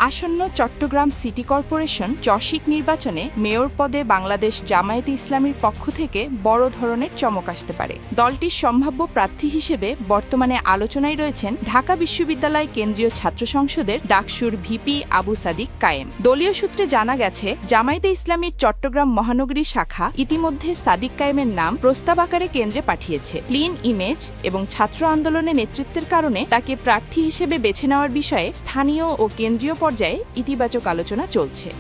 আসন্ন Chittagong city corporation চসিক নির্বাচনে mayor পদে বাংলাদেশ জামায়াতে ইসলামীর পক্ষ থেকে বড় ধরনের চমক আসতে পারে। দলটির সম্ভাব্য প্রার্থী হিসেবে বর্তমানে আলোচনায় রয়েছেন ঢাকা বিশ্ববিদ্যালয় কেন্দ্রীয় ছাত্র সংসদের ডাকসুর ভিপি আবু সাদিক কায়েম। দলীয় সূত্রে জানা গেছে, জামায়াতে ইসলামীর চট্টগ্রাম মহানগরী শাখা ইতিমধ্যে সাদিক কায়েমের নাম প্রস্তাব আকারে কেন্দ্রে পাঠিয়েছে। ক্লিন ইমেজ এবং ছাত্র আন্দোলনের নেতৃত্বের কারণে তাকে প্রার্থী হিসেবে বেছে নেওয়ার বিষয়ে স্থানীয় ও কেন্দ্রীয় পর্যায়ে ইতিবাচক আলোচনা চলছে।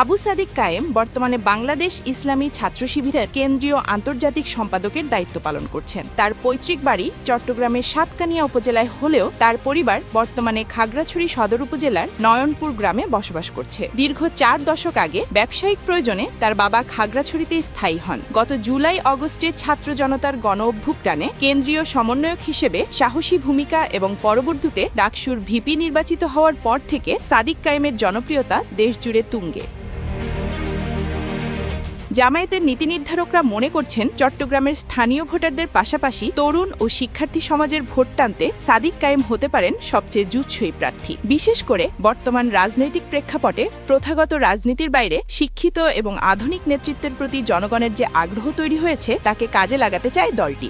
আবু সাদিক কায়েম বর্তমানে বাংলাদেশ ইসলামী ছাত্র শিবিরের কেন্দ্রীয় আন্তর্জাতিক সম্পাদকের দায়িত্ব পালন করছেন। তার পৈতৃক বাড়ি চট্টগ্রামের সাতকানিয়া উপজেলায় হলেও তার পরিবার বর্তমানে খাগড়াছড়ি সদর উপজেলার নয়নপুর গ্রামে বসবাস করছে। দীর্ঘ 4 দশক আগে ব্যবসায়িক প্রয়োজনে তার বাবা খাগড়াছড়িতে স্থায়ী হন। গত জুলাই-অগস্টে ছাত্র জনতার গণ অভ্যুত্থানে কেন্দ্রীয় সমন্বয়ক হিসেবে সাহসী ভূমিকা এবং পরবর্তীতে ডাকসুর ভিপি নির্বাচিত হওয়ার পর থেকে সাদিক কায়েমের জনপ্রিয়তা দেশজুড়ে তুঙ্গে। জামায়াতের নীতি নির্ধারকরা মনে করছেন, চট্টগ্রামের স্থানীয় ভোটারদের পাশাপাশি তরুণ ও শিক্ষার্থী সমাজের ভোট টানতে সাদিক কায়েম হতে পারেন সবচেয়ে জুৎসই প্রার্থী। বিশেষ করে বর্তমান রাজনৈতিক প্রেক্ষাপটে প্রথাগত রাজনীতির বাইরে শিক্ষিত এবং আধুনিক নেতৃত্বের প্রতি জনগণের যে আগ্রহ তৈরি হয়েছে, তাকে কাজে লাগাতে চায় দলটি।